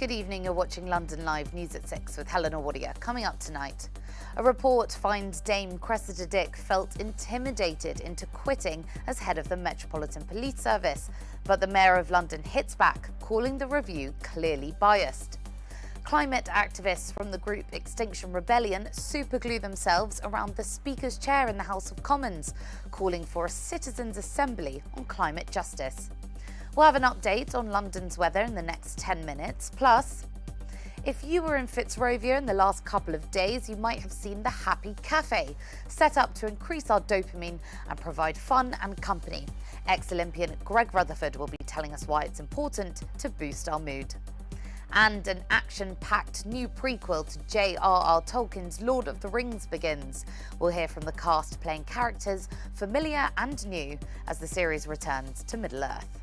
Good evening, you're watching London Live News at 6 with Helena Warrior. Coming up tonight, a report finds Dame Cressida Dick felt intimidated into quitting as head of the Metropolitan Police Service, but the Mayor of London hits back, calling the review clearly biased. Climate activists from the group Extinction Rebellion superglue themselves around the Speaker's chair in the House of Commons, calling for a citizens' assembly on climate justice. We'll have an update on London's weather in the next 10 minutes. Plus, if you were in Fitzrovia in the last couple of days, you might have seen the Happy Cafe, set up to increase our dopamine and provide fun and company. Ex-Olympian Greg Rutherford will be telling us why it's important to boost our mood. And an action-packed new prequel to J.R.R. Tolkien's Lord of the Rings begins. We'll hear from the cast playing characters familiar and new as the series returns to Middle-earth.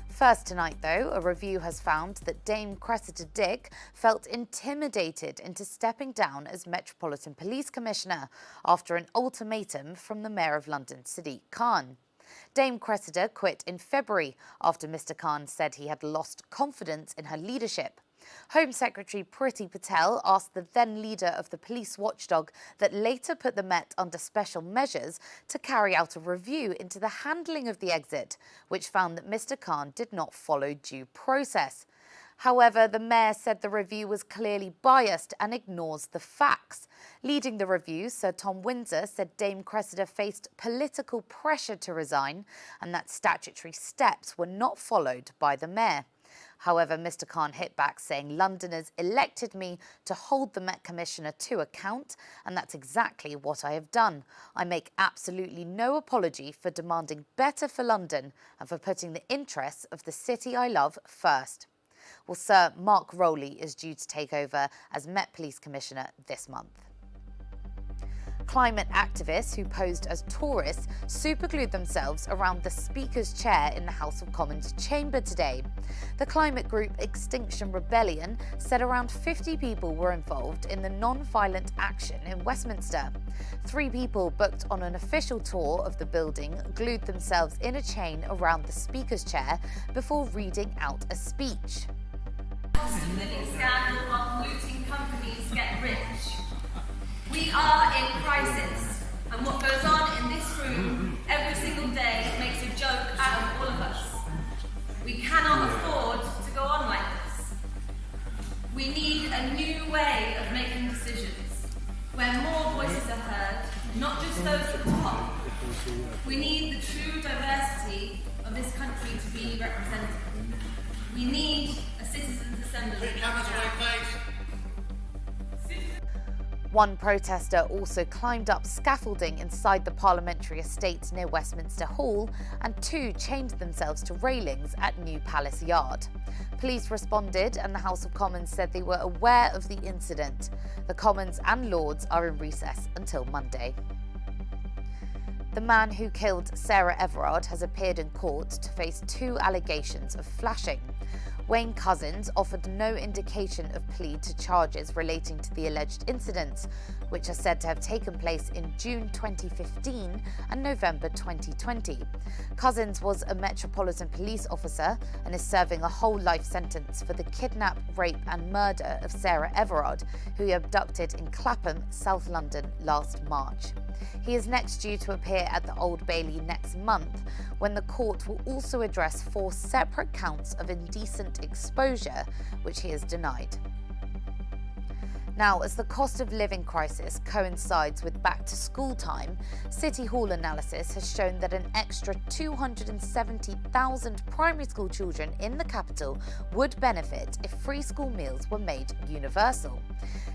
First tonight, though, a review has found that Dame Cressida Dick felt intimidated into stepping down as Metropolitan Police Commissioner after an ultimatum from the Mayor of London, Sadiq Khan. Dame Cressida quit in February after Mr Khan said he had lost confidence in her leadership. Home Secretary Priti Patel asked the then leader of the police watchdog that later put the Met under special measures to carry out a review into the handling of the exit, which found that Mr Khan did not follow due process. However, the mayor said the review was clearly biased and ignores the facts. Leading the review, Sir Tom Windsor said Dame Cressida faced political pressure to resign and that statutory steps were not followed by the mayor. However, Mr Khan hit back, saying Londoners elected me to hold the Met Commissioner to account, and that's exactly what I have done. I make absolutely no apology for demanding better for London and for putting the interests of the city I love first. Well, Sir Mark Rowley is due to take over as Met Police Commissioner this month. Climate activists who posed as tourists superglued themselves around the Speaker's chair in the House of Commons chamber today. The climate group Extinction Rebellion said around 50 people were involved in the non-violent action in Westminster. 3 people booked on an official tour of the building glued themselves in a chain around the Speaker's chair before reading out a speech. Cost of living scandal while polluting companies get rich. We are in crisis, and what goes on in this room every single day makes a joke out of all of us. We cannot afford to go on like this. We need a new way of making decisions, where more voices are heard, not just those at the top. We need the true diversity of this country to be represented. We need a citizens' assembly. One protester also climbed up scaffolding inside the parliamentary estate near Westminster Hall, and 2 chained themselves to railings at New Palace Yard. Police responded and the House of Commons said they were aware of the incident. The Commons and Lords are in recess until Monday. The man who killed Sarah Everard has appeared in court to face 2 allegations of flashing. Wayne Couzens offered no indication of plea to charges relating to the alleged incidents, which are said to have taken place in June 2015 and November 2020. Couzens was a Metropolitan Police officer and is serving a whole life sentence for the kidnap, rape and murder of Sarah Everard, who he abducted in Clapham, South London last March. He is next due to appear at the Old Bailey next month, when the court will also address 4 separate counts of indecent exposure, which he has denied. Now, as the cost of living crisis coincides with back-to-school time, City Hall analysis has shown that an extra 270,000 primary school children in the capital would benefit if free school meals were made universal.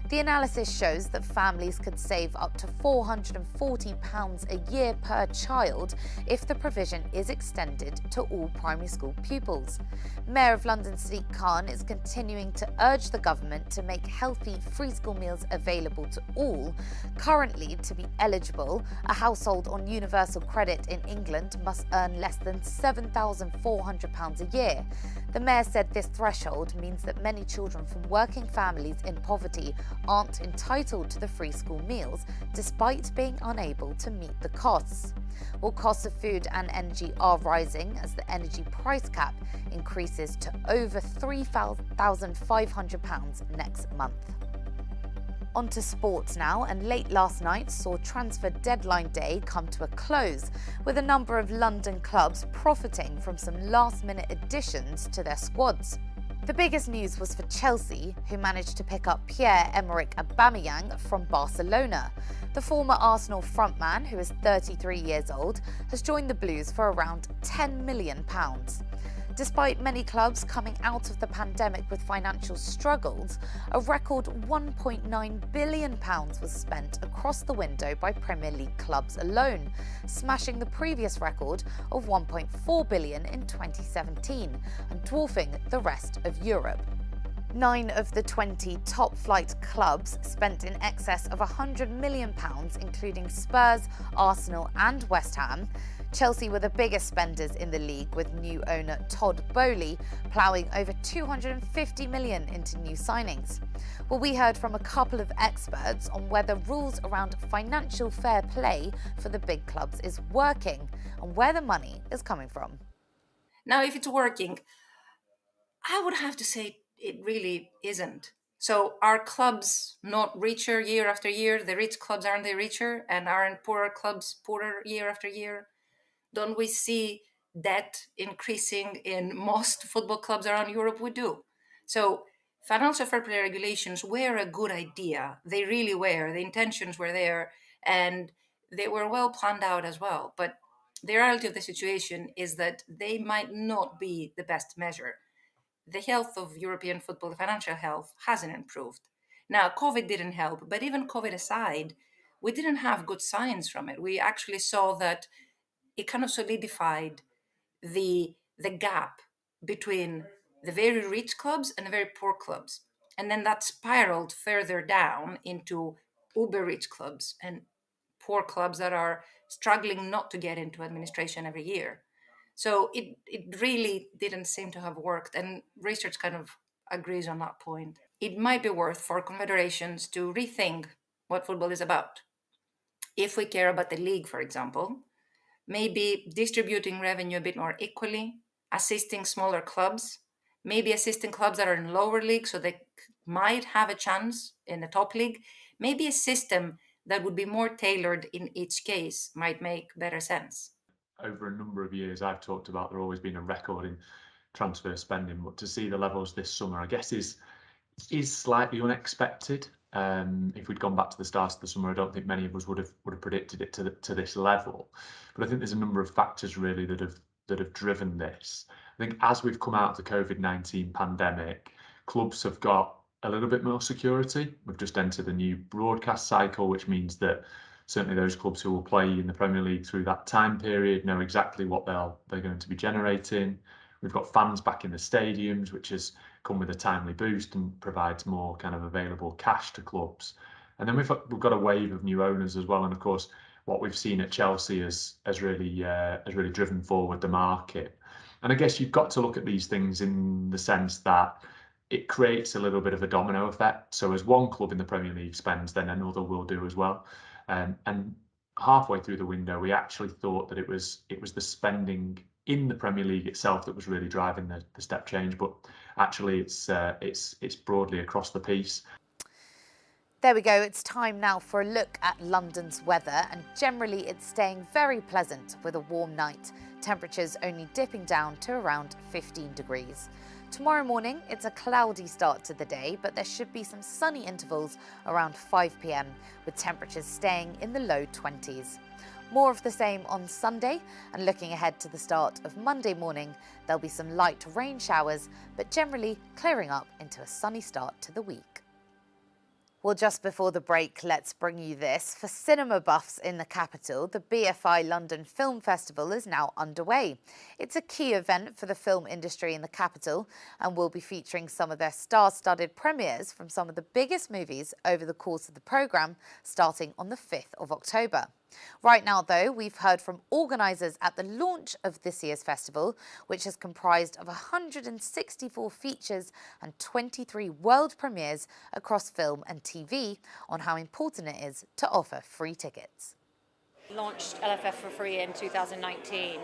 The analysis shows that families could save up to £440 a year per child if the provision is extended to all primary school pupils. Mayor of London Sadiq Khan is continuing to urge the government to make healthy free school meals available to all. Currently, to be eligible, a household on universal credit in England must earn less than £7,400 a year. The mayor said this threshold means that many children from working families in poverty aren't entitled to the free school meals despite being unable to meet the costs. Well, costs of food and energy are rising as the energy price cap increases to over £3,500 next month. On to sports now, and late last night saw transfer deadline day come to a close, with a number of London clubs profiting from some last-minute additions to their squads. The biggest news was for Chelsea, who managed to pick up Pierre-Emerick Aubameyang from Barcelona. The former Arsenal frontman, who is 33 years old, has joined the Blues for around £10 million. Despite many clubs coming out of the pandemic with financial struggles, a record £1.9 billion was spent across the window by Premier League clubs alone, smashing the previous record of £1.4 billion in 2017 and dwarfing the rest of Europe. 9 of the 20 top-flight clubs spent in excess of £100 million, including Spurs, Arsenal and West Ham. Chelsea were the biggest spenders in the league, with new owner Todd Boehly ploughing over £250 million into new signings. Well, we heard from a couple of experts on whether rules around financial fair play for the big clubs is working and where the money is coming from. Now, if it's working, I would have to say it really isn't. So are clubs not richer year after year? The rich clubs, aren't they richer? And aren't poorer clubs poorer year after year? Don't we see debt increasing in most football clubs around Europe? We do. So financial fair play regulations were a good idea. They really were. The intentions were there and they were well planned out as well. But the reality of the situation is that they might not be the best measure. The health of European football, the financial health, hasn't improved. Now, COVID didn't help, but even COVID aside, we didn't have good signs from it. We actually saw that it kind of solidified the gap between the very rich clubs and the very poor clubs. And then that spiraled further down into uber rich clubs and poor clubs that are struggling not to get into administration every year. So it really didn't seem to have worked. And research kind of agrees on that point. It might be worth for confederations to rethink what football is about. If we care about the league, for example, maybe distributing revenue a bit more equally, assisting smaller clubs, maybe assisting clubs that are in lower leagues so they might have a chance in the top league. Maybe a system that would be more tailored in each case might make better sense. Over a number of years, I've talked about there always been a record in transfer spending, but to see the levels this summer, I guess, is slightly unexpected. If we'd gone back to the start of the summer, I don't think many of us would have predicted it to this level. But I think there's a number of factors really that have driven this. I think as we've come out of the COVID-19 pandemic, clubs have got a little bit more security. We've just entered a new broadcast cycle, which means that certainly those clubs who will play in the Premier League through that time period know exactly what they're going to be generating. We've got fans back in the stadiums, which has come with a timely boost and provides more kind of available cash to clubs. And then we've got a wave of new owners as well. And of course, what we've seen at Chelsea has really driven forward the market. And I guess you've got to look at these things in the sense that it creates a little bit of a domino effect. So as one club in the Premier League spends, then another will do as well. And halfway through the window, we actually thought that it was the spending in the Premier League itself that was really driving the step change, but actually it's broadly across the piece. There we go, it's time now for a look at London's weather, and generally it's staying very pleasant with a warm night. Temperatures only dipping down to around 15 degrees. Tomorrow morning, it's a cloudy start to the day, but there should be some sunny intervals around 5 p.m, with temperatures staying in the low 20s. More of the same on Sunday, and looking ahead to the start of Monday morning, there'll be some light rain showers, but generally clearing up into a sunny start to the week. Well, just before the break, let's bring you this. For cinema buffs in the capital, the BFI London Film Festival is now underway. It's a key event for the film industry in the capital and will be featuring some of their star-studded premieres from some of the biggest movies over the course of the programme, starting on the 5th of October. Right now, though, we've heard from organisers at the launch of this year's festival, which is comprised of 164 features and 23 world premieres across film and TV, on how important it is to offer free tickets. Launched LFF for free in 2019,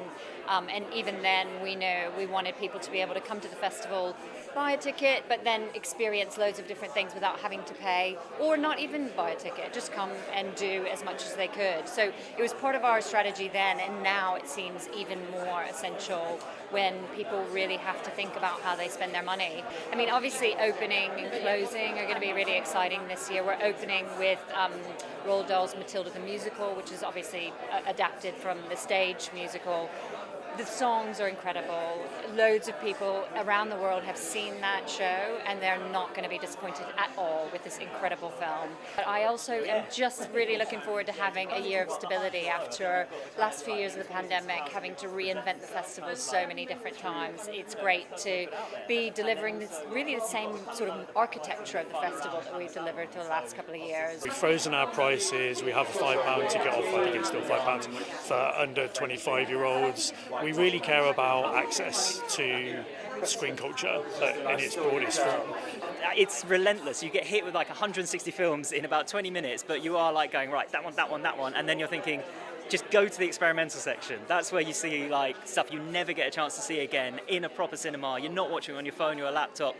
and even then we know we wanted people to be able to come to the festival, buy a ticket, but then experience loads of different things without having to pay, or not even buy a ticket, just come and do as much as they could. So it was part of our strategy then, and now it seems even more essential when people really have to think about how they spend their money. I mean, obviously opening and closing are going to be really exciting this year. We're opening with Roald Dahl's Matilda the Musical, which is obviously adapted from the stage musical. The songs are incredible. Loads of people around the world have seen that show, and they're not going to be disappointed at all with this incredible film. But I also am just really looking forward to having a year of stability after last few years of the pandemic, having to reinvent the festival so many different times. It's great to be delivering this, really the same sort of architecture of the festival that we've delivered for the last couple of years. We've frozen our prices. We have a £5 ticket off. I think it's still £5 for under 25-year-olds. We really care about access to screen culture in its broadest form. It's relentless. You get hit with like 160 films in about 20 minutes, but you are like going, right, that one, and then you're thinking, just go to the experimental section. That's where you see like stuff you never get a chance to see again in a proper cinema. You're not watching on your phone or a laptop.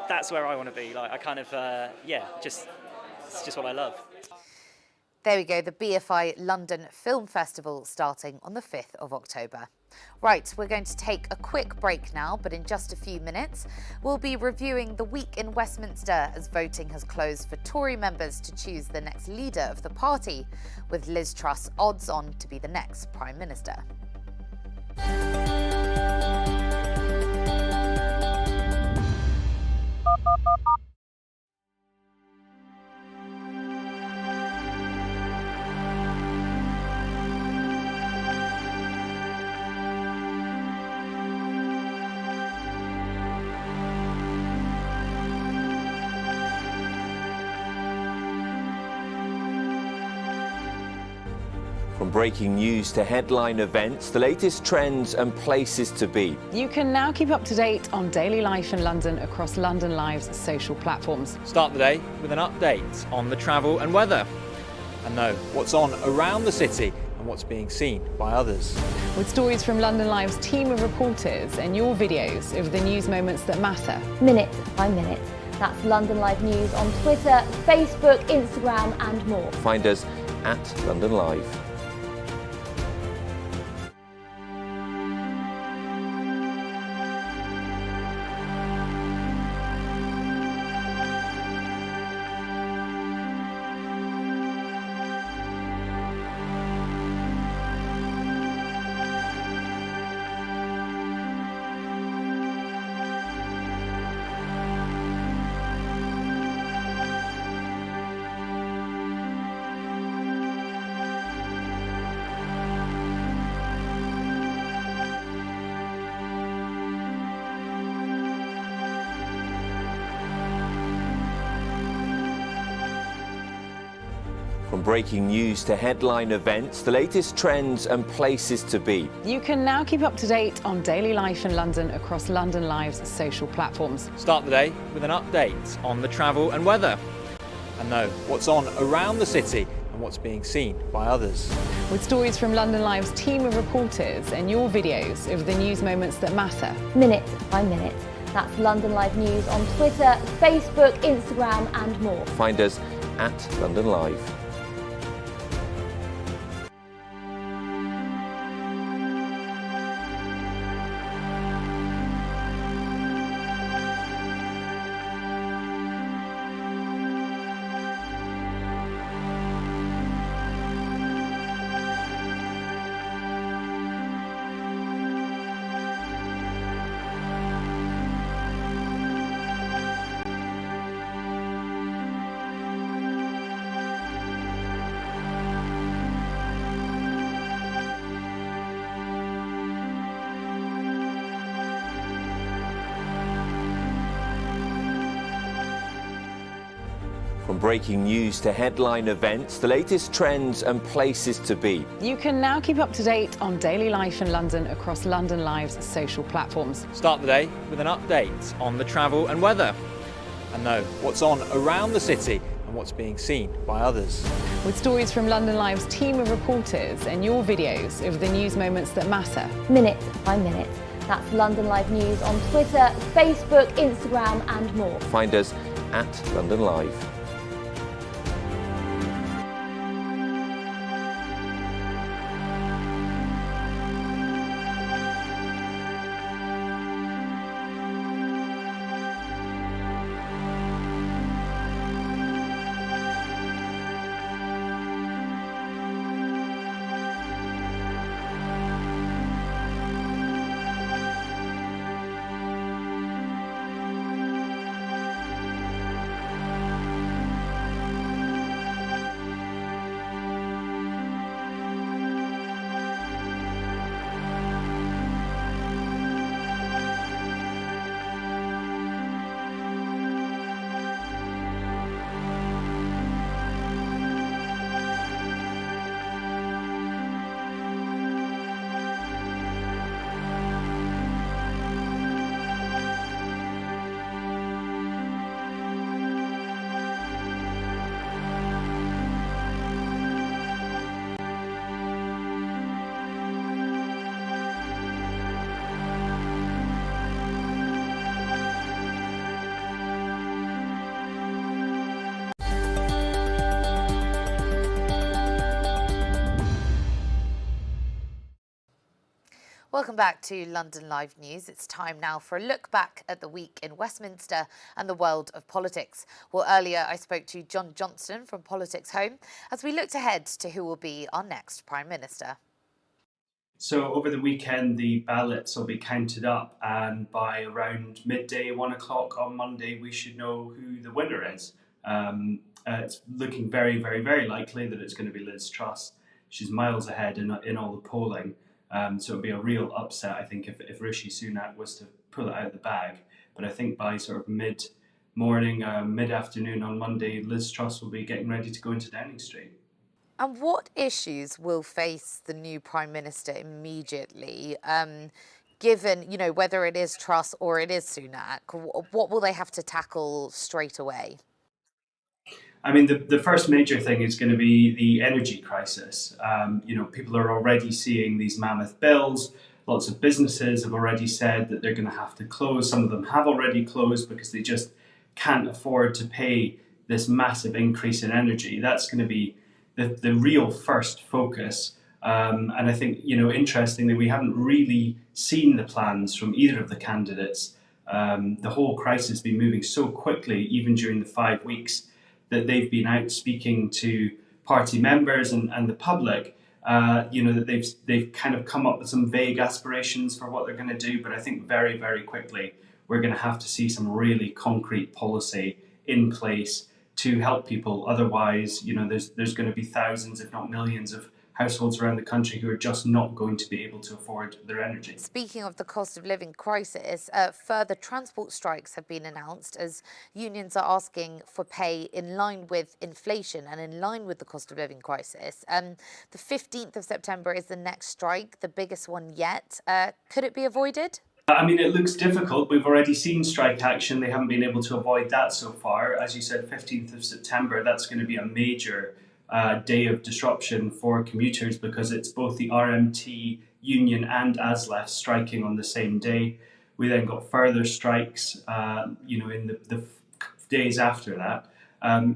That's where I want to be. Like I kind of, it's just what I love. There we go, the BFI London Film Festival starting on the 5th of October. Right, we're going to take a quick break now, but in just a few minutes, we'll be reviewing the week in Westminster as voting has closed for Tory members to choose the next leader of the party, with Liz Truss odds on to be the next Prime Minister. From breaking news to headline events, the latest trends and places to be. You can now keep up to date on daily life in London across London Live's social platforms. Start the day with an update on the travel and weather, and know what's on around the city and what's being seen by others. With stories from London Live's team of reporters and your videos of the news moments that matter. Minute by minute. That's London Live News on Twitter, Facebook, Instagram and more. Find us at London Live. From breaking news to headline events, the latest trends and places to be. You can now keep up to date on daily life in London across London Live's social platforms. Start the day with an update on the travel and weather, and know what's on around the city and what's being seen by others. With stories from London Live's team of reporters and your videos of the news moments that matter. Minute by minute. That's London Live News on Twitter, Facebook, Instagram and more. Find us at London Live. From breaking news to headline events, the latest trends and places to be. You can now keep up to date on daily life in London across London Live's social platforms. Start the day with an update on the travel and weather, and know what's on around the city and what's being seen by others. With stories from London Live's team of reporters and your videos of the news moments that matter. Minute by minute. That's London Live News on Twitter, Facebook, Instagram and more. Find us at London Live. Welcome back to London Live News. It's time now for a look back at the week in Westminster and the world of politics. Well, earlier I spoke to John Johnston from Politics Home as we looked ahead to who will be our next Prime Minister. So over the weekend, the ballots will be counted up, and by around midday, 1 o'clock on Monday, we should know who the winner is. It's looking very, very, very likely that it's going to be Liz Truss. She's miles ahead in all the polling. So it would be a real upset, I think, if Rishi Sunak was to pull it out of the bag. But I think by sort of mid-morning, mid-afternoon on Monday, Liz Truss will be getting ready to go into Downing Street. And what issues will face the new Prime Minister immediately, given, you know, whether it is Truss or it is Sunak? What will they have to tackle straight away? I mean, the first major thing is going to be the energy crisis. You know, people are already seeing these mammoth bills. Lots of businesses have already said that they're going to have to close. Some of them have already closed because they just can't afford to pay this massive increase in energy. That's going to be the real first focus. And I think, you know, interestingly, we haven't really seen the plans from either of the candidates. The whole crisis has been moving so quickly, even during the 5 weeks that they've been out speaking to party members and the public, you know, that they've kind of come up with some vague aspirations for what they're going to do. But I think very, very quickly, we're going to have to see some really concrete policy in place to help people. Otherwise, you know, there's going to be thousands, if not millions, of households around the country who are just not going to be able to afford their energy. Speaking of the cost of living crisis, further transport strikes have been announced as unions are asking for pay in line with inflation and in line with the cost of living crisis. The 15th of September is the next strike, the biggest one yet. Could it be avoided? I mean, it looks difficult. We've already seen strike action. They haven't been able to avoid that so far. As you said, 15th of September, that's going to be a major day of disruption for commuters because it's both the RMT union and ASLEF striking on the same day. We then got further strikes, you know, in the days after that.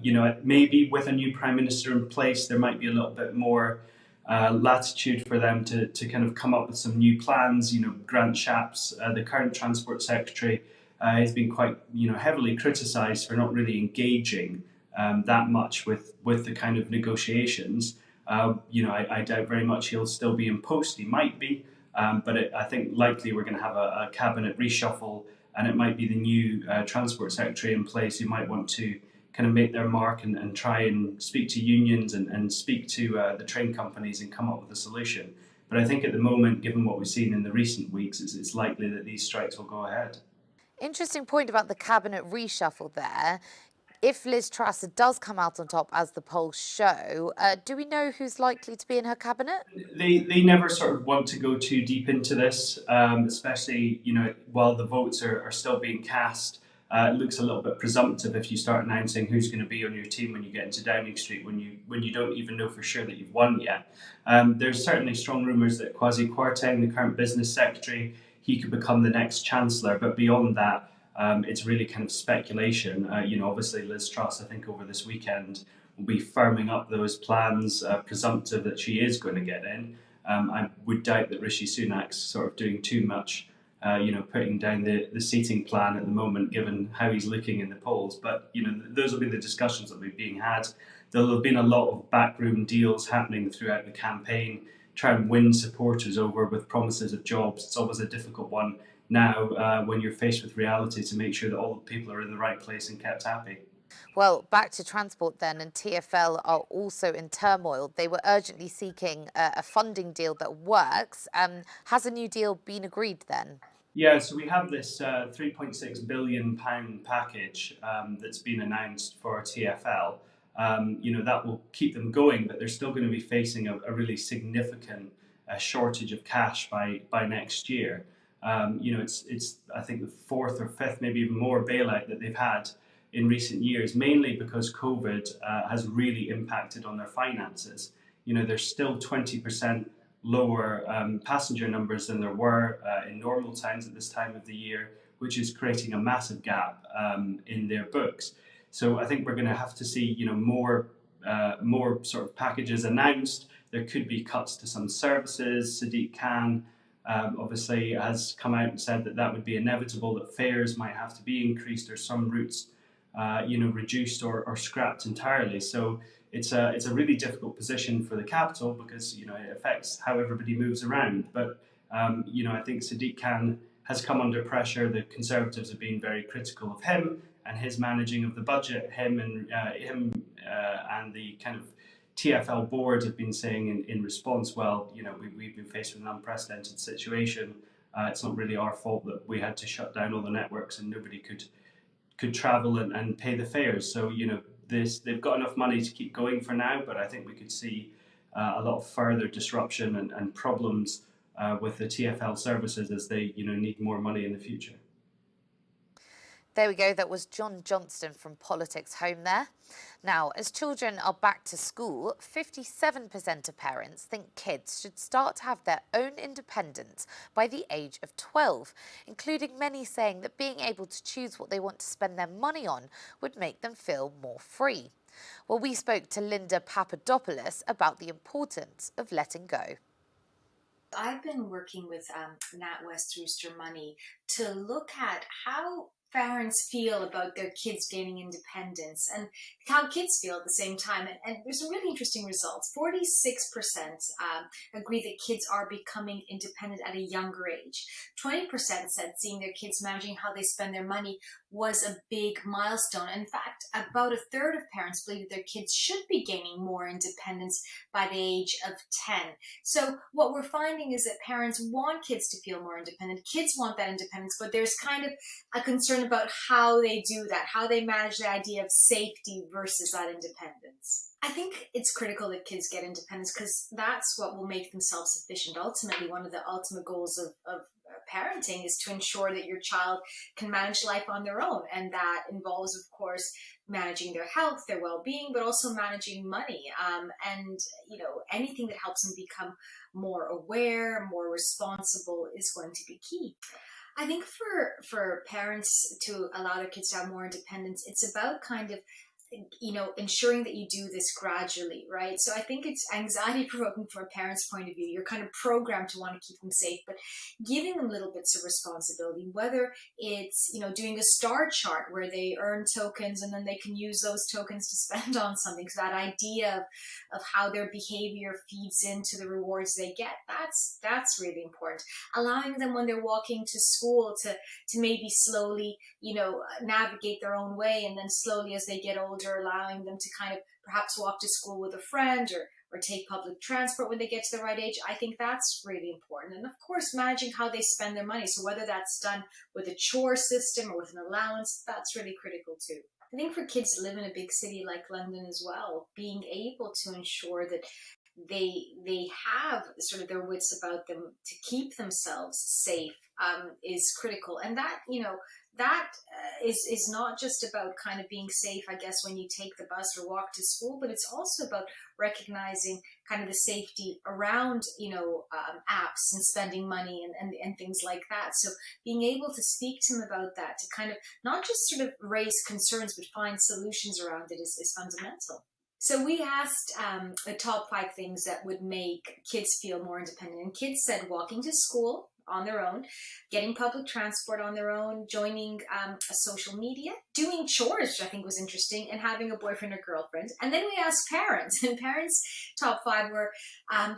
You know, maybe with a new Prime Minister in place, there might be a little bit more latitude for them to kind of come up with some new plans. You know, Grant Shapps, the current Transport Secretary, has been quite, you know, heavily criticised for not really engaging that much with the kind of negotiations. You know, I doubt very much he'll still be in post. He might be, but I think likely we're going to have a cabinet reshuffle, and it might be the new Transport Secretary in place who might want to kind of make their mark and try and speak to unions and speak to the train companies and come up with a solution. But I think at the moment, given what we've seen in the recent weeks, it's likely that these strikes will go ahead. Interesting point about the cabinet reshuffle there. If Liz Truss does come out on top, as the polls show, do we know who's likely to be in her cabinet? They never sort of want to go too deep into this, especially, while the votes are still being cast. It looks a little bit presumptive if you start announcing who's going to be on your team when you get into Downing Street, when you don't even know for sure that you've won yet. There's certainly strong rumours that Kwasi Kwarteng, the current business secretary, he could become the next chancellor. But beyond that, it's really kind of speculation. Obviously Liz Truss, I think over this weekend, will be firming up those plans, presumptive that she is going to get in. I would doubt that Rishi Sunak's sort of doing too much, putting down the seating plan at the moment, given how he's looking in the polls. But, those will be the discussions that will be being had. There'll have been a lot of backroom deals happening throughout the campaign, try and win supporters over with promises of jobs. It's always a difficult one now when you're faced with reality to make sure that all the people are in the right place and kept happy. Well, back to transport then, and TfL are also in turmoil. They were urgently seeking a funding deal that works. Has a new deal been agreed then? Yeah, so we have this £3.6 billion package that's been announced for TfL. That will keep them going, but they're still going to be facing a really significant shortage of cash by next year. It's I think the fourth or fifth, maybe even more bailout that they've had in recent years, mainly because COVID has really impacted on their finances. There's still 20% lower passenger numbers than there were in normal times at this time of the year, which is creating a massive gap in their books. So I think we're going to have to see, more sort of packages announced. There could be cuts to some services. Sadiq Khan obviously has come out and said that would be inevitable, that fares might have to be increased or some routes reduced or scrapped entirely. So it's a really difficult position for the capital because it affects how everybody moves around. But I think Sadiq Khan has come under pressure. The Conservatives have been very critical of him and his managing of the budget. Him and the kind of TfL board have been saying in response, well, we've been faced with an unprecedented situation. It's not really our fault that we had to shut down all the networks and nobody could travel and pay the fares. So, they've got enough money to keep going for now, but I think we could see a lot of further disruption and problems with the TfL services as they, need more money in the future. There we go. That was John Johnston from Politics Home there. Now, as children are back to school, 57% of parents think kids should start to have their own independence by the age of 12, including many saying that being able to choose what they want to spend their money on would make them feel more free. Well, we spoke to Linda Papadopoulos about the importance of letting go. I've been working with NatWest Rooster Money to look at how parents feel about their kids gaining independence and how kids feel at the same time. And there's some really interesting results. 46% agree that kids are becoming independent at a younger age. 20% said seeing their kids managing how they spend their money was a big milestone. In fact, about a third of parents believe that their kids should be gaining more independence by the age of 10. So what we're finding is that parents want kids to feel more independent. Kids want that independence, but there's kind of a concern about how they do that, how they manage the idea of safety versus that independence. I think it's critical that kids get independence because that's what will make them self-sufficient. Ultimately, one of the ultimate goals of parenting is to ensure that your child can manage life on their own. And that involves, of course, managing their health, their well-being, but also managing money. And, anything that helps them become more aware, more responsible is going to be key. I think for parents to allow their kids to have more independence, it's about kind of, ensuring that you do this gradually, right? So I think it's anxiety provoking from a parent's point of view. You're kind of programmed to want to keep them safe, but giving them little bits of responsibility, whether it's, doing a star chart where they earn tokens and then they can use those tokens to spend on something. So that idea of how their behavior feeds into the rewards they get, that's really important. Allowing them when they're walking to school to maybe slowly, navigate their own way, and then slowly as they get older, allowing them to kind of perhaps walk to school with a friend or take public transport when they get to the right age. I think that's really important. And of course, managing how they spend their money. So whether that's done with a chore system or with an allowance, that's really critical too. I think for kids to live in a big city like London as well, being able to ensure that they have sort of their wits about them to keep themselves safe is critical. And that, that is not just about kind of being safe, I guess, when you take the bus or walk to school, but it's also about recognizing kind of the safety around, apps and spending money and things like that. So being able to speak to them about that, to kind of not just sort of raise concerns, but find solutions around it is fundamental. So we asked the top 5 things that would make kids feel more independent. And kids said walking to school on their own, getting public transport on their own, joining a social media, doing chores, which I think was interesting, and having a boyfriend or girlfriend. And then we asked parents, and parents' top 5 were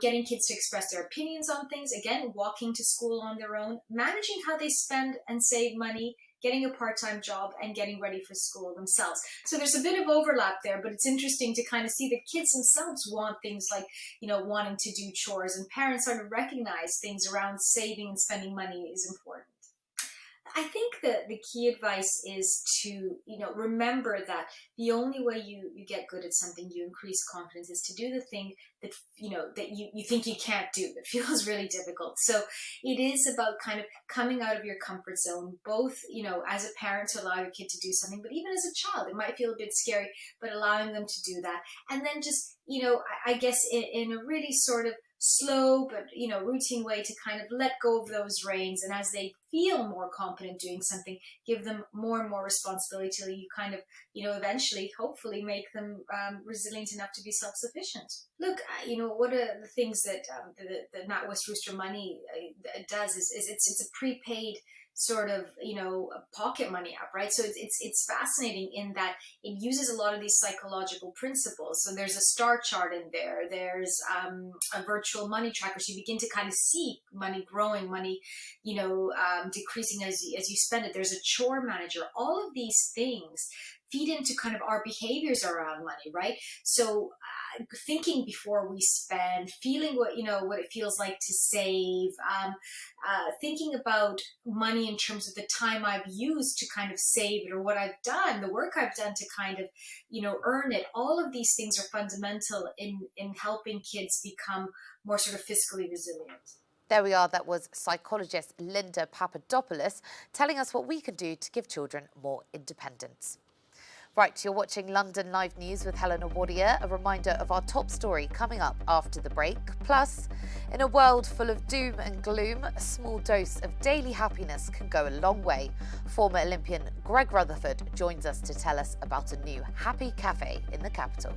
getting kids to express their opinions on things, again, walking to school on their own, managing how they spend and save money, getting a part-time job, and getting ready for school themselves. So there's a bit of overlap there, but it's interesting to kind of see that kids themselves want things like, wanting to do chores, and parents sort of recognize things around saving and spending money is important. I think that the key advice is to, remember that the only way you get good at something, you increase confidence, is to do the thing that, that you think you can't do, that feels really difficult. So it is about kind of coming out of your comfort zone, both, as a parent to allow your kid to do something, but even as a child, it might feel a bit scary, but allowing them to do that. And then just, I guess in a really sort of slow but routine way to kind of let go of those reins, and as they feel more confident doing something, give them more and more responsibility till you kind of eventually hopefully make them resilient enough to be self-sufficient. Look, one of the things that the NatWest Rooster Money does is it's a prepaid sort of pocket money app, right? So it's fascinating in that it uses a lot of these psychological principles. So there's a star chart in there, there's a virtual money tracker, so you begin to kind of see money growing, money decreasing as you spend it. There's a chore manager. All of these things feed into kind of our behaviors around money, right? So thinking before we spend, feeling what it feels like to save, thinking about money in terms of the time I've used to kind of save it, or what I've done, the work I've done to kind of earn it. All of these things are fundamental in helping kids become more sort of fiscally resilient. There we are. That was psychologist Linda Papadopoulos telling us what we can do to give children more independence. Right, you're watching London Live News with Helena Warrior. A reminder of our top story coming up after the break. Plus, in a world full of doom and gloom, a small dose of daily happiness can go a long way. Former Olympian Greg Rutherford joins us to tell us about a new happy cafe in the capital.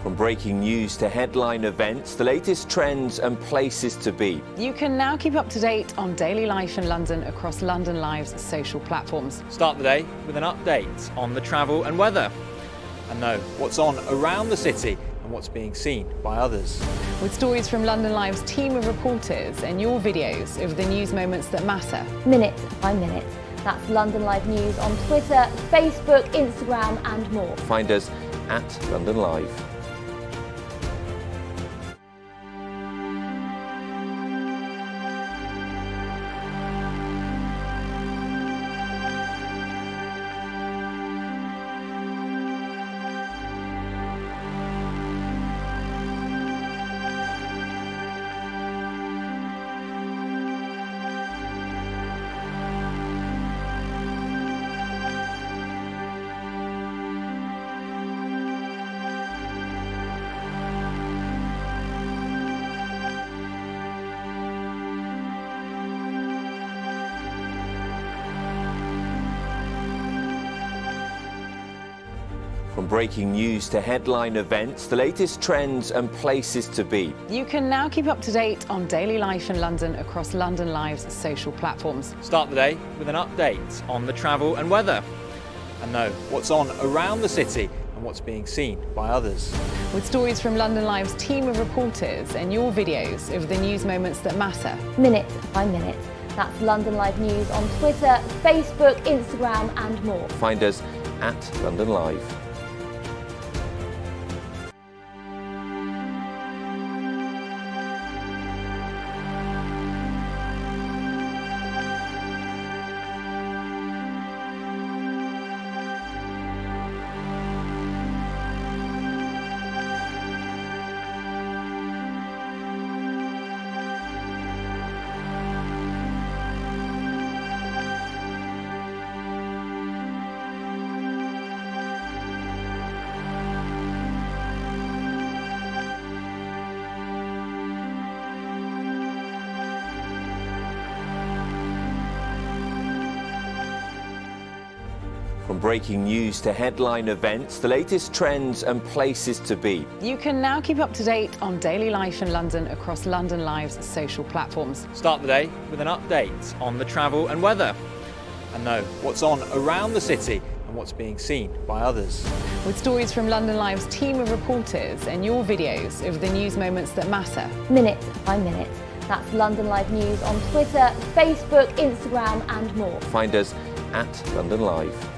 From breaking news to headline events, the latest trends and places to be. You can now keep up to date on daily life in London across London Live's social platforms. Start the day with an update on the travel and weather, and know what's on around the city and what's being seen by others. With stories from London Live's team of reporters and your videos of the news moments that matter. Minute by minute. That's London Live News on Twitter, Facebook, Instagram and more. Find us at London Live. From breaking news to headline events, the latest trends and places to be. You can now keep up to date on daily life in London across London Live's social platforms. Start the day with an update on the travel and weather, and know what's on around the city and what's being seen by others. With stories from London Live's team of reporters and your videos of the news moments that matter. Minute by minute. That's London Live News on Twitter, Facebook, Instagram and more. Find us at London Live. From breaking news to headline events, the latest trends and places to be. You can now keep up to date on daily life in London across London Live's social platforms. Start the day with an update on the travel and weather, and know what's on around the city and what's being seen by others. With stories from London Live's team of reporters and your videos of the news moments that matter. Minute by minute. That's London Live News on Twitter, Facebook, Instagram and more. Find us at London Live.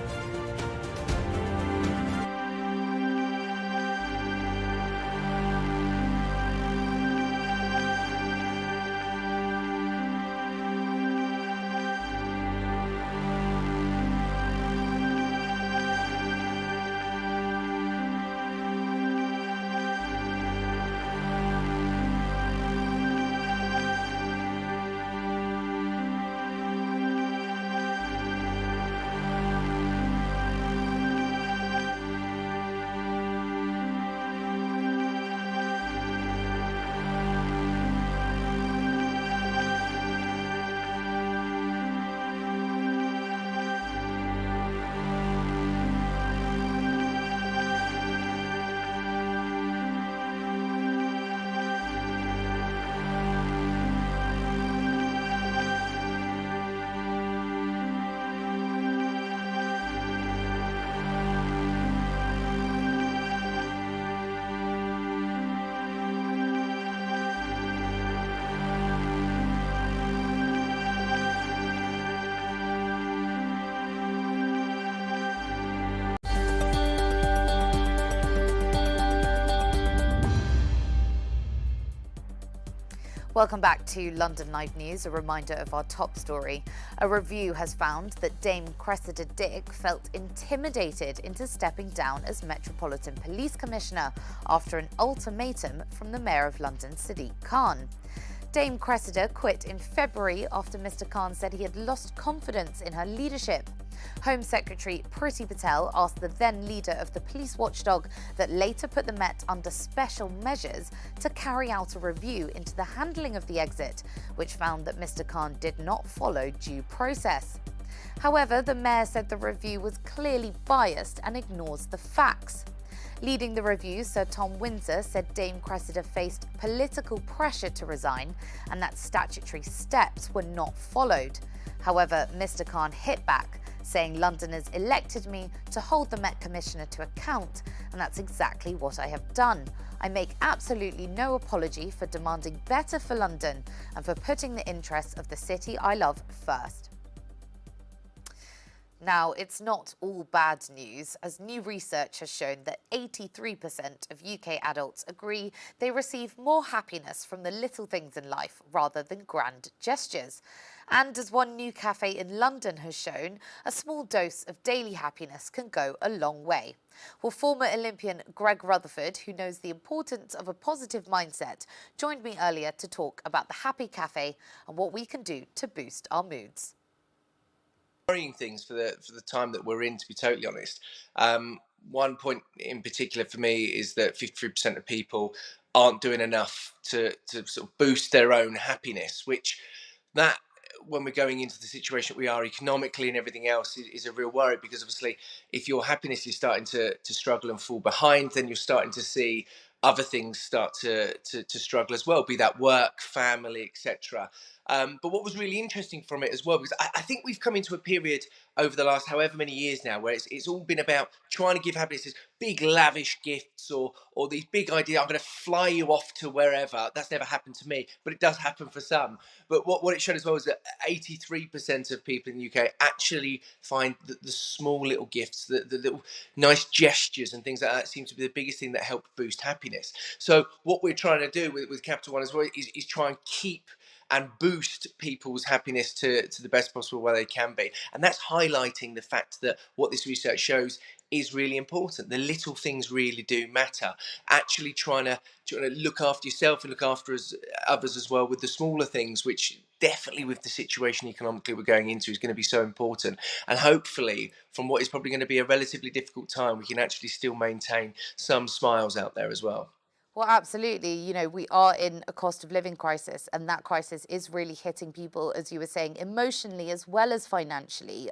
Welcome back to London Live News. A reminder of our top story. A review has found that Dame Cressida Dick felt intimidated into stepping down as Metropolitan Police Commissioner after an ultimatum from the Mayor of London, Sadiq Khan. Dame Cressida quit in February after Mr. Khan said he had lost confidence in her leadership. Home Secretary Priti Patel asked the then leader of the police watchdog that later put the Met under special measures to carry out a review into the handling of the exit, which found that Mr. Khan did not follow due process. However, the mayor said the review was clearly biased and ignores the facts. Leading the review, Sir Tom Windsor said Dame Cressida faced political pressure to resign and that statutory steps were not followed. However, Mr. Khan hit back, saying Londoners elected me to hold the Met Commissioner to account, and that's exactly what I have done. I make absolutely no apology for demanding better for London and for putting the interests of the city I love first. Now, it's not all bad news, as new research has shown that 83% of UK adults agree they receive more happiness from the little things in life rather than grand gestures. And as one new cafe in London has shown, a small dose of daily happiness can go a long way. Well, former Olympian Greg Rutherford, who knows the importance of a positive mindset, joined me earlier to talk about the Happy Cafe and what we can do to boost our moods. Worrying things for the time that we're in, to be totally honest. One point in particular for me is that 53% of people aren't doing enough to sort of boost their own happiness, which that, when we're going into the situation we are economically and everything else, is a real worry, because obviously if your happiness is starting to struggle and fall behind, then you're starting to see other things start to struggle as well, be that work, family, etc. But what was really interesting from it as well, because I think we've come into a period over the last however many years now where it's all been about trying to give happiness as big lavish gifts or these big ideas. I'm going to fly you off to wherever. That's never happened to me, but it does happen for some. But what it showed as well is that 83% of people in the UK actually find that the small little gifts, the little nice gestures and things like that seem to be the biggest thing that help boost happiness. So what we're trying to do with Capital One as well is try and keep and boost people's happiness to the best possible way they can be. And that's highlighting the fact that what this research shows is really important. The little things really do matter. Actually trying to look after yourself and look after others as well with the smaller things, which definitely with the situation economically we're going into is going to be so important. And hopefully from what is probably going to be a relatively difficult time, we can actually still maintain some smiles out there as well. Well, absolutely. You know, we are in a cost of living crisis, and that crisis is really hitting people, as you were saying, emotionally as well as financially.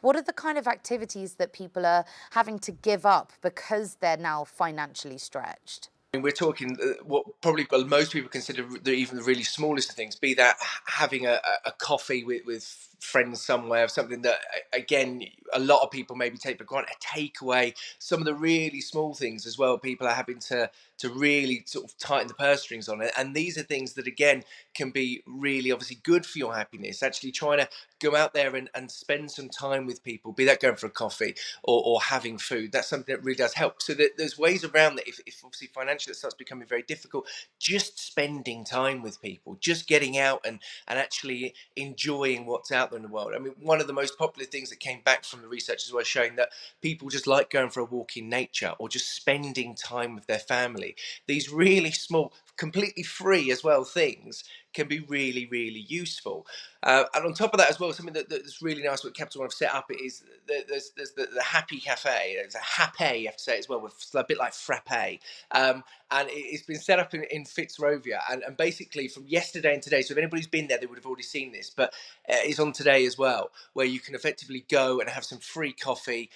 What are the kind of activities that people are having to give up because they're now financially stretched? We're talking what probably most people consider even the really smallest of things, be that having a coffee with friends somewhere, something that, again, a lot of people maybe take for granted, a takeaway, some of the really small things as well, people are having to really sort of tighten the purse strings on it. And these are things that, again, can be really obviously good for your happiness, actually trying to go out there and spend some time with people, be that going for a coffee or having food. That's something that really does help. So there's ways around that. If obviously financially it starts becoming very difficult, just spending time with people, just getting out and actually enjoying what's out there in the world. I mean, one of the most popular things that came back from the research as well, showing that people just like going for a walk in nature or just spending time with their family. These really small, completely free as well things can be really, really useful. And on top of that as well, something that's really nice what Capital One have set up is there's the Happy Cafe. There's a Happy, you have to say it as well, with a bit like frappe. And it's been set up in Fitzrovia. And basically from yesterday and today, so if anybody's been there, they would have already seen this, but it's on today as well, where you can effectively go and have some free coffee,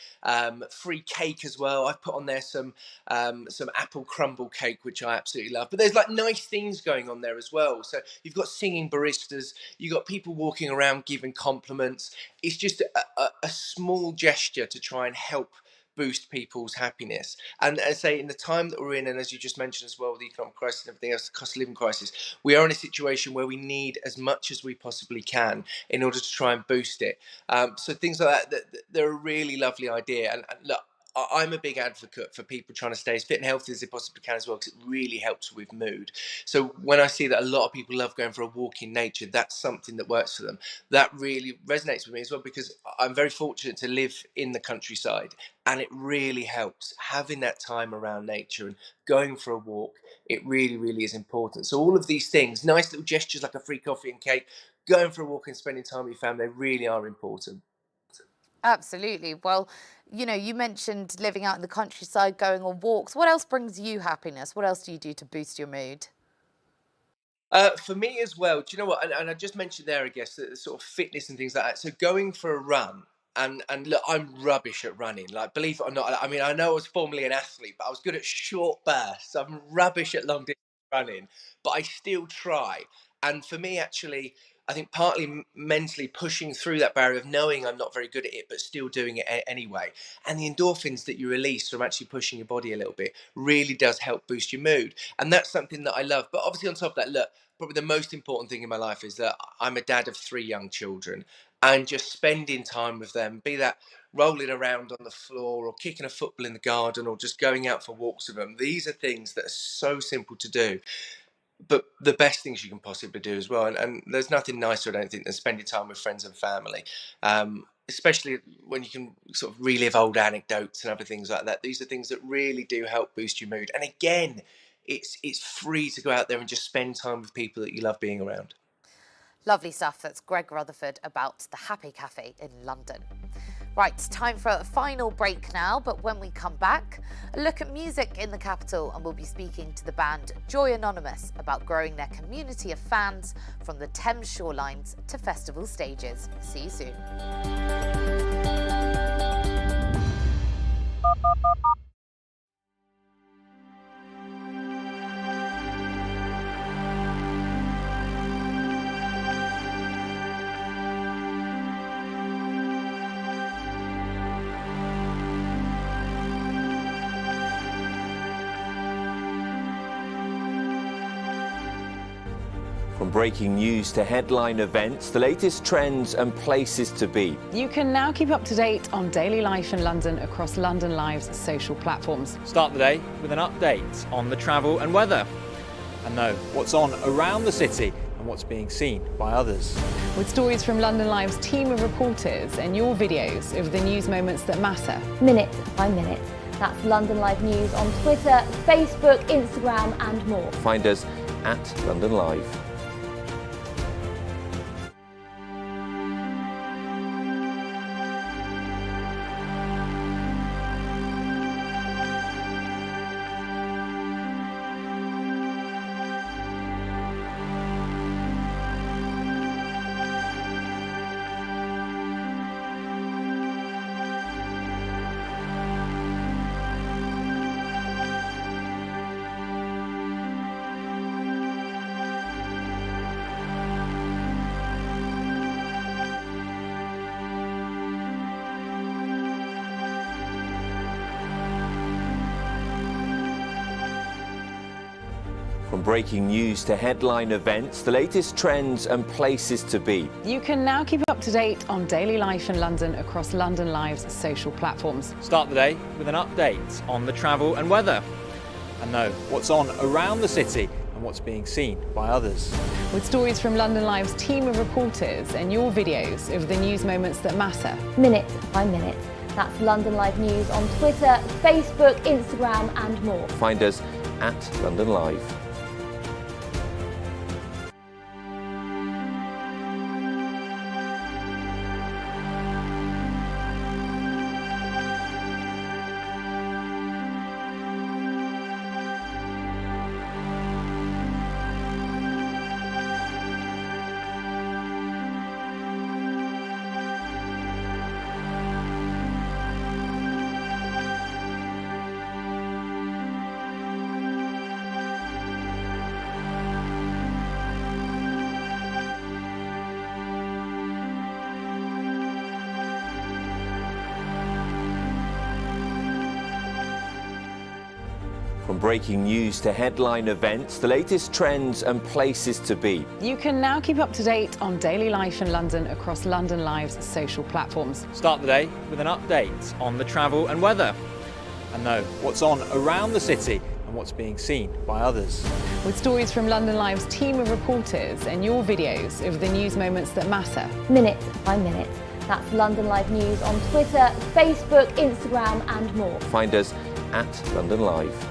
free cake as well. I've put on there some apple crumble cake, which I absolutely love. But there's like nice things going on there as well. So you've got singing baristas, you've got people walking around giving compliments. It's just a small gesture to try and help boost people's happiness. And as I say, in the time that we're in, and as you just mentioned as well, with the economic crisis and everything else, the cost of living crisis, we are in a situation where we need as much as we possibly can in order to try and boost it. So things like that, they're a really lovely idea. And look, I'm a big advocate for people trying to stay as fit and healthy as they possibly can as well, because it really helps with mood. So when I see that a lot of people love going for a walk in nature, that's something that works for them. That really resonates with me as well, because I'm very fortunate to live in the countryside, and it really helps having that time around nature and going for a walk. It really, really is important. So all of these things, nice little gestures like a free coffee and cake, going for a walk and spending time with your family, they really are important. Absolutely. Well, you know, you mentioned living out in the countryside, going on walks. What else brings you happiness? What else do you do to boost your mood? For me as well, do you know what? And I just mentioned there, I guess, the sort of fitness and things like that. So going for a run, and look, I'm rubbish at running. Like, believe it or not, I mean, I know I was formerly an athlete, but I was good at short bursts. I'm rubbish at long distance running, but I still try. And for me, actually, I think partly mentally pushing through that barrier of knowing I'm not very good at it, but still doing it anyway. And the endorphins that you release from actually pushing your body a little bit really does help boost your mood. And that's something that I love. But obviously on top of that, look, probably the most important thing in my life is that I'm a dad of 3 young children, and just spending time with them, be that rolling around on the floor or kicking a football in the garden or just going out for walks with them. These are things that are so simple to do, but the best things you can possibly do as well. And there's nothing nicer, I don't think, than spending time with friends and family, especially when you can sort of relive old anecdotes and other things like that. These are things that really do help boost your mood. And again, it's free to go out there and just spend time with people that you love being around. Lovely stuff. That's Greg Rutherford about the Happy Cafe in London. Right, time for a final break now, but when we come back, a look at music in the capital, and we'll be speaking to the band Joy Anonymous about growing their community of fans from the Thames shorelines to festival stages. See you soon. From breaking news to headline events, the latest trends and places to be. You can now keep up to date on daily life in London across London Live's social platforms. Start the day with an update on the travel and weather, and know what's on around the city and what's being seen by others. With stories from London Live's team of reporters and your videos of the news moments that matter. Minute by minute. That's London Live News on Twitter, Facebook, Instagram and more. Find us at London Live. From breaking news to headline events, the latest trends and places to be. You can now keep up to date on daily life in London across London Live's social platforms. Start the day with an update on the travel and weather, and know what's on around the city and what's being seen by others. With stories from London Live's team of reporters and your videos of the news moments that matter. Minute by minute. That's London Live News on Twitter, Facebook, Instagram and more. Find us at London Live. From breaking news to headline events, the latest trends and places to be. You can now keep up to date on daily life in London across London Live's social platforms. Start the day with an update on the travel and weather, and know what's on around the city and what's being seen by others. With stories from London Live's team of reporters and your videos of the news moments that matter. Minute by minute. That's London Live News on Twitter, Facebook, Instagram and more. Find us at London Live.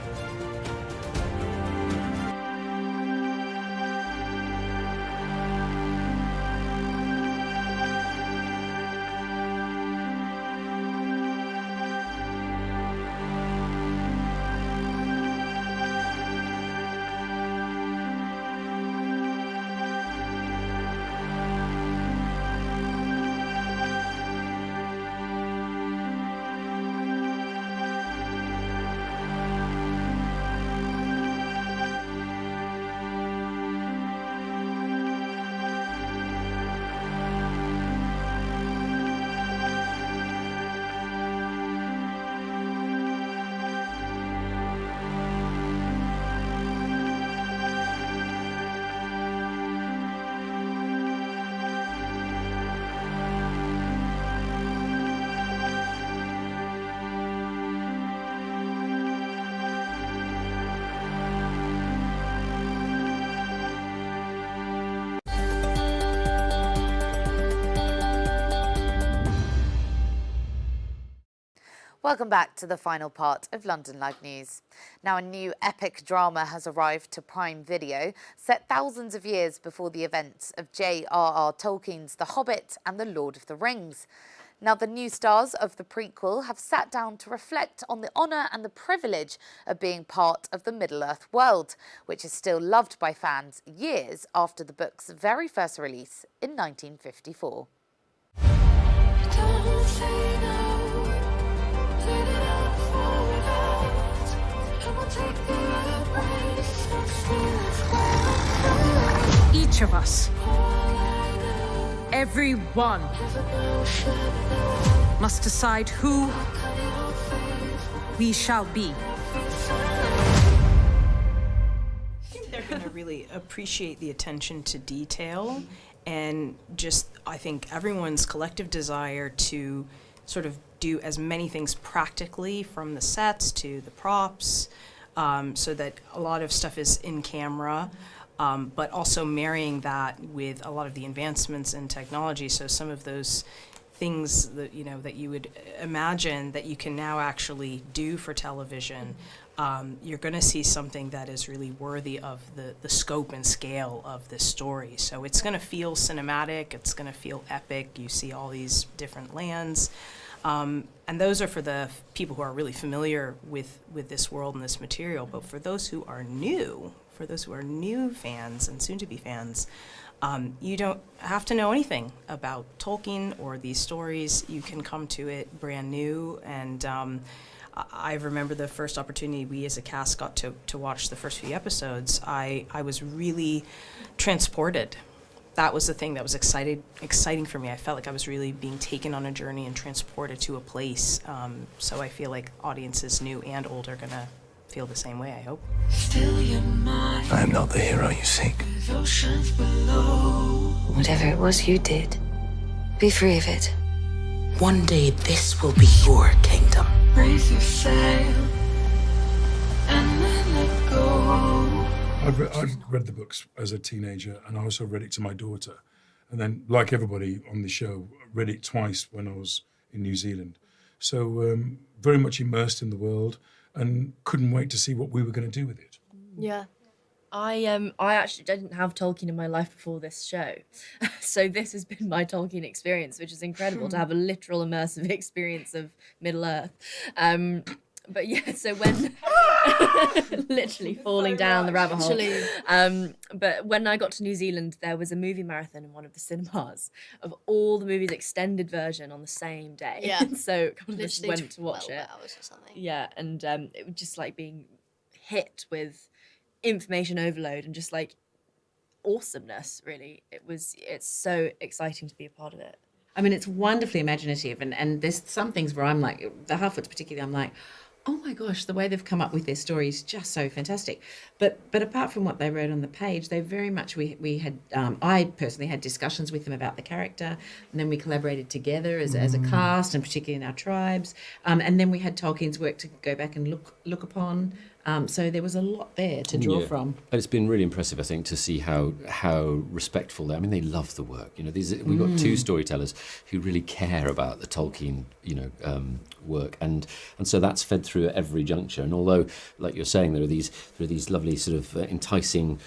Welcome back to the final part of London Live News. Now, a new epic drama has arrived to Prime Video, set thousands of years before the events of J.R.R. Tolkien's The Hobbit and The Lord of the Rings. Now, the new stars of the prequel have sat down to reflect on the honour and the privilege of being part of the Middle-earth world, which is still loved by fans years after the book's very first release in 1954. Each of us, everyone, must decide who we shall be. There going to really appreciate the attention to detail and just, I think, everyone's collective desire to sort of do as many things practically, from the sets to the props, so that a lot of stuff is in camera, but also marrying that with a lot of the advancements in technology. So some of those things that, you know, that you would imagine that you can now actually do for television, you're going to see something that is really worthy of the scope and scale of this story. So it's going to feel cinematic, it's going to feel epic. You see all these different lands. And those are for the people who are really familiar with this world and this material. But for those who are new, fans and soon-to-be fans, you don't have to know anything about Tolkien or these stories. You can come to it brand new. And I remember the first opportunity we as a cast got to watch the first few episodes. I was really transported. That was the thing that was exciting for me. I felt like I was really being taken on a journey and transported to a place. So I feel like audiences, new and old, are going to feel the same way, I hope. I am not the hero you seek. Whatever it was you did, be free of it. One day this will be your kingdom. Raise your sail and then let go. I've read the books as a teenager, and I also read it to my daughter. And then, like everybody on the show, read it twice when I was in New Zealand. So very much immersed in the world, and couldn't wait to see what we were going to do with it. Yeah. I actually didn't have Tolkien in my life before this show. So this has been my Tolkien experience, which is incredible to have a literal immersive experience of Middle-earth. But yeah, so when literally falling down the rabbit hole. But when I got to New Zealand, there was a movie marathon in one of the cinemas of all the movies extended version on the same day. Yeah. So a couple of us went to watch 12 it. hours or something. Yeah, and it was just like being hit with information overload and just like awesomeness, really. It's so exciting to be a part of it. I mean, it's wonderfully imaginative, and there's some things where I'm like, the Harfoots particularly, I'm like, oh my gosh, the way they've come up with their story is just so fantastic. But apart from what they wrote on the page, they very much, we had, I personally had discussions with them about the character, and then we collaborated together as a cast, and particularly in our tribes. And then we had Tolkien's work to go back and look upon. So there was a lot there to draw from. And it's been really impressive, I think, to see how respectful they. I mean, they love the work. You know, we've got two storytellers who really care about the Tolkien, work, and so that's fed through at every juncture. And although, like you're saying, there are these lovely sort of enticing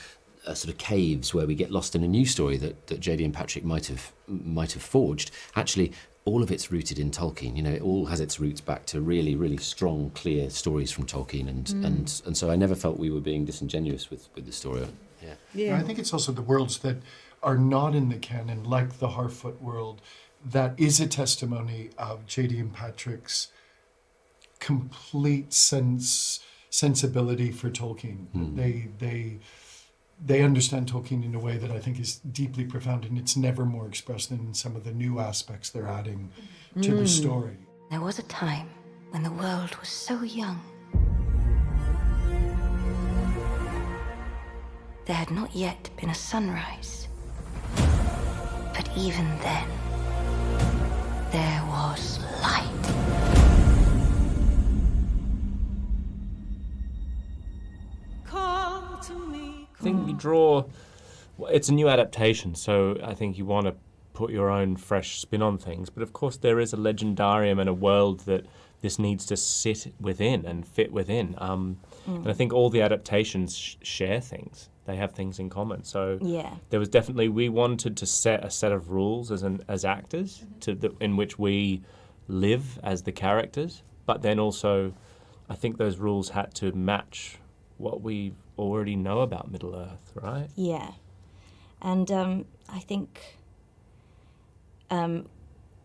sort of caves where we get lost in a new story that JD and Patrick might have forged. Actually, all of it's rooted in Tolkien. You know, it all has its roots back to really, really strong, clear stories from Tolkien, and so I never felt we were being disingenuous with the story. Yeah. I think it's also the worlds that are not in the canon, like the Harfoot world, that is a testimony of JD and Patrick's complete sensibility for Tolkien. They understand Tolkien in a way that I think is deeply profound, and it's never more expressed than in some of the new aspects they're adding to the story. There was a time when the world was so young. There had not yet been a sunrise. But even then, there was light. Come to me. I think you draw. It's a new adaptation, so I think you want to put your own fresh spin on things. But of course, there is a legendarium and a world that this needs to sit within and fit within. And I think all the adaptations share things. They have things in common. So there was definitely, we wanted to set a set of rules as actors in which we live as the characters. But then also, I think those rules had to match what we already know about Middle-earth, right? Yeah. And I think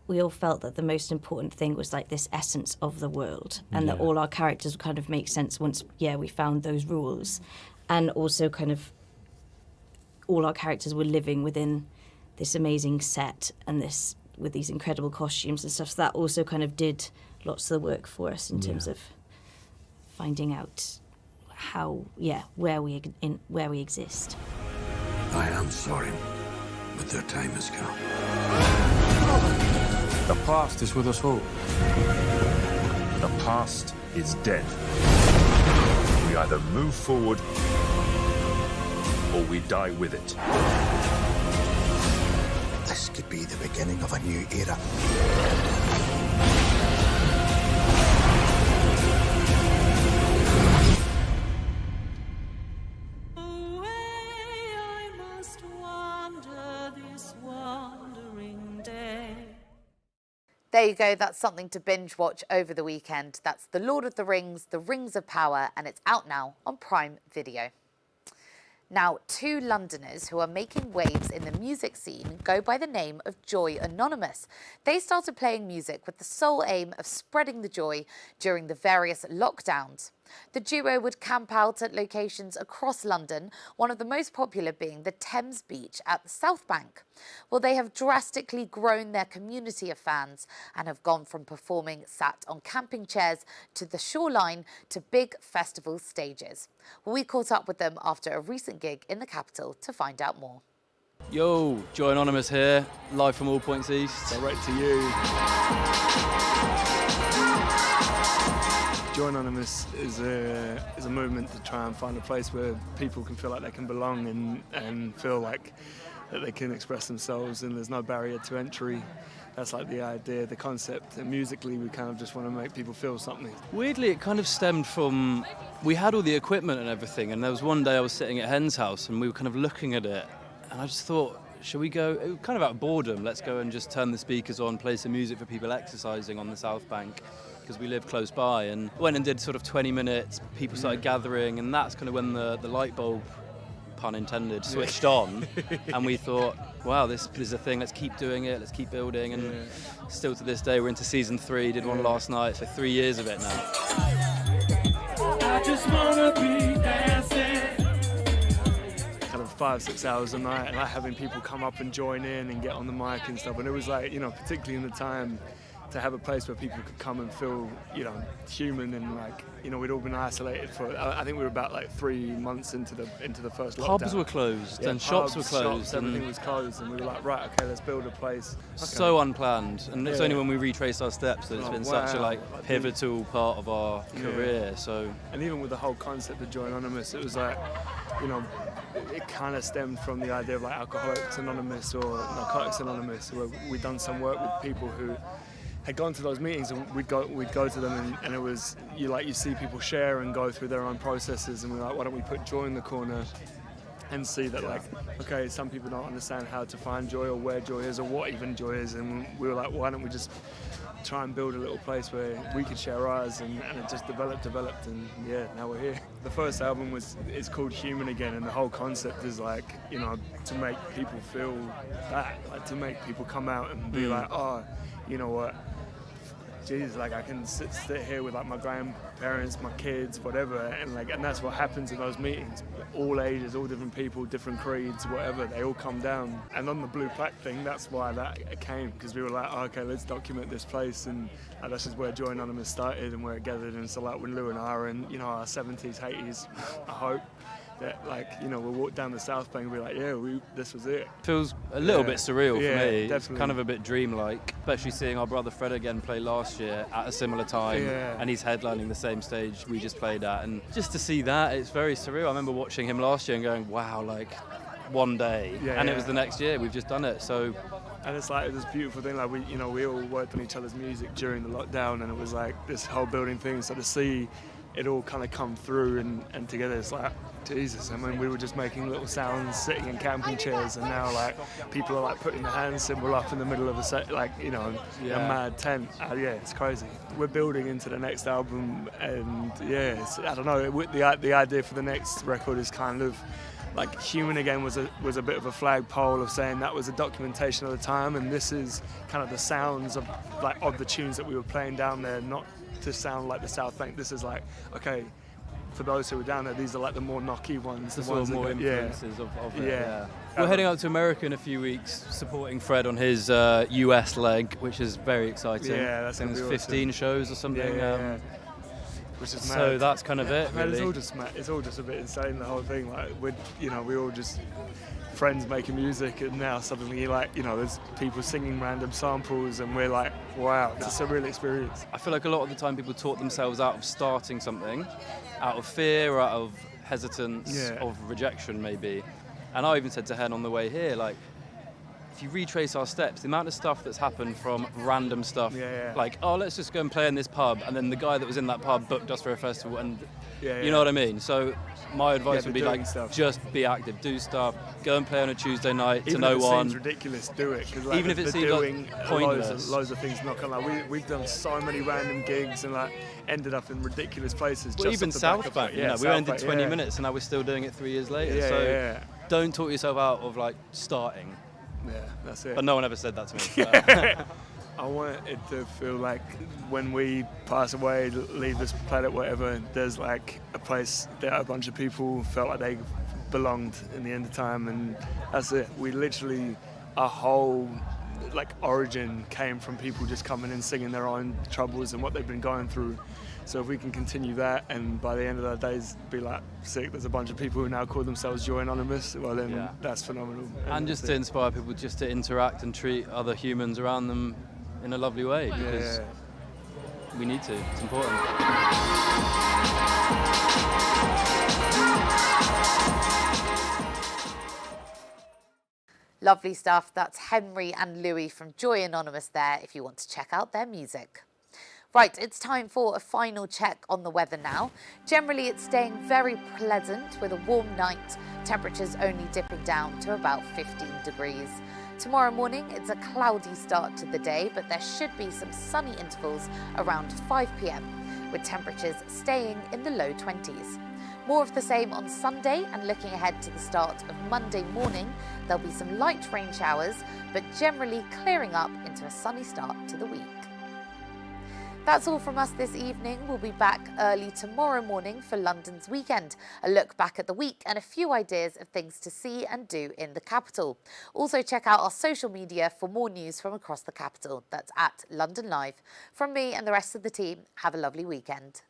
we all felt that the most important thing was like this essence of the world, and that all our characters would kind of make sense once, we found those rules. And also kind of all our characters were living within this amazing set and this with these incredible costumes and stuff. So that also kind of did lots of the work for us in terms of finding out where we exist. I am sorry, but their time has come. The past is with us all. The past is dead. We either move forward or we die with it. This could be the beginning of a new era. There you go, that's something to binge watch over the weekend. That's The Lord of the Rings, The Rings of Power, and it's out now on Prime Video. Now, two Londoners who are making waves in the music scene go by the name of Joy Anonymous. They started playing music with the sole aim of spreading the joy during the various lockdowns. The duo would camp out at locations across London, one of the most popular being the Thames Beach at the South Bank. Well, they have drastically grown their community of fans and have gone from performing sat on camping chairs to the shoreline to big festival stages. Well, we caught up with them after a recent gig in the capital to find out more. Yo, Joy Anonymous here, live from All Points East. Direct to you. Joy Anonymous is a movement to try and find a place where people can feel like they can belong and feel like that they can express themselves and there's no barrier to entry. That's like the idea, the concept. And musically, we kind of just want to make people feel something. Weirdly, it kind of stemmed from, we had all the equipment and everything, and there was one day I was sitting at Hen's house and we were kind of looking at it, and I just thought, should we go, it was kind of out of boredom, let's go and just turn the speakers on, play some music for people exercising on the South Bank, because we live close by, and went and did sort of 20 minutes, people started gathering, and that's kind of when the light bulb, pun intended, switched on, and we thought, wow, this is a thing, let's keep doing it, let's keep building, and still to this day, we're into season 3, did one last night, so 3 years of it now. I just wanna be dancing. Kind of 5-6 hours a night, and like having people come up and join in and get on the mic and stuff, and it was like, you know, particularly in the time, to have a place where people could come and feel, you know, human, and like, you know, we'd all been isolated for, I think we were about like 3 months into the first lockdown. Pubs were closed and shops were closed. Everything was closed, and we were like, right, okay, let's build a place. Okay. So unplanned, and it's only when we retrace our steps that it's been such a like pivotal part of our career. So, and even with the whole concept of Joy Anonymous, it was like, you know, it kind of stemmed from the idea of like Alcoholics Anonymous or Narcotics Anonymous, where we'd done some work with people who had gone to those meetings, and we'd go to them, and it was, you see people share and go through their own processes, and we're like, why don't we put joy in the corner and see that, like, okay, some people don't understand how to find joy or where joy is or what even joy is, and we were like, why don't we just try and build a little place where we could share ours, and it just developed, and yeah, now we're here. The first album is called Human Again, and the whole concept is like, you know, to make people feel that, like to make people come out and be like, oh, you know what, geez, like I can sit here with like my grandparents, my kids, whatever, and that's what happens in those meetings. All ages, all different people, different creeds, whatever, they all come down. And on the blue plaque thing, that's why that came, because we were like, oh, okay, let's document this place, and that's just where Joy Anonymous started and where it gathered. And so like when Lou and I are in, you know, our 70s, 80s, I hope that, like, you know, we'll walk down the South Bank and be like, yeah, this was it. Feels a little bit surreal for me. Definitely. It's kind of a bit dreamlike, especially seeing our brother Fred again play last year at a similar time, and he's headlining the same stage we just played at, and just to see that, it's very surreal. I remember watching him last year and going, wow, like one day, and it was the next year, we've just done it, so. And it's like this beautiful thing, like we all worked on each other's music during the lockdown, and it was like this whole building thing, so to see it all kind of come through and together, it's like, Jesus, I mean, we were just making little sounds sitting in camping chairs, and now like people are like putting the hand symbol up in the middle of a set, like, you know, a mad tent. Yeah, it's crazy. We're building into the next album, and yeah, I don't know, the idea for the next record is kind of like Human Again was a bit of a flagpole of saying that was a documentation of the time, and this is kind of the sounds of the tunes that we were playing down there, not to sound like the South Bank. This is like, okay, for those who were down there, these are like the more knocky ones. The ones more influences of it. Yeah. We're heading out to America in a few weeks, supporting Fred on his US leg, which is very exciting. Yeah, that's going to be 15 shows or something. which is So mad. that's kind of it, Man, really. It's all just a bit insane, the whole thing. Like, we all just friends making music, and now suddenly, there's people singing random samples, and we're like, wow, it's a surreal experience. I feel like a lot of the time people talk themselves out of starting something, out of fear or out of hesitance, of rejection maybe. And I even said to Hen on the way here, like, if you retrace our steps, the amount of stuff that's happened from random stuff, like, oh, let's just go and play in this pub, and then the guy that was in that pub booked us for a festival, and you know what I mean? So my advice would be like, just be active, do stuff, go and play on a Tuesday night to no one. Even if it seems ridiculous, do it. Because even if it seems doing like pointless. loads of things, not gonna lie. We've done so many random gigs and ended up in ridiculous places. Well, just even off the back South of Bank, it. we only did 20 minutes, and now we're still doing it 3 years later. Don't talk yourself out of starting. Yeah, that's it. But no one ever said that to me. I want it to feel like when we pass away, leave this planet, whatever, there's a place that a bunch of people felt like they belonged in the end of time, and that's it. We literally, our whole origin came from people just coming and singing their own troubles and what they've been going through. So if we can continue that, and by the end of our days be sick, there's a bunch of people who now call themselves Joy Anonymous, well then that's phenomenal. And just to inspire people just to interact and treat other humans around them in a lovely way, because we need to, it's important. Lovely stuff. That's Henry and Louis from Joy Anonymous there if you want to check out their music. Right, it's time for a final check on the weather now. Generally, it's staying very pleasant with a warm night, temperatures only dipping down to about 15 degrees. Tomorrow morning, it's a cloudy start to the day, but there should be some sunny intervals around 5 p.m, with temperatures staying in the low 20s. More of the same on Sunday, and looking ahead to the start of Monday morning, there'll be some light rain showers, but generally clearing up into a sunny start to the week. That's all from us this evening. We'll be back early tomorrow morning for London's weekend. A look back at the week and a few ideas of things to see and do in the capital. Also check out our social media for more news from across the capital. That's at London Live. From me and the rest of the team, have a lovely weekend.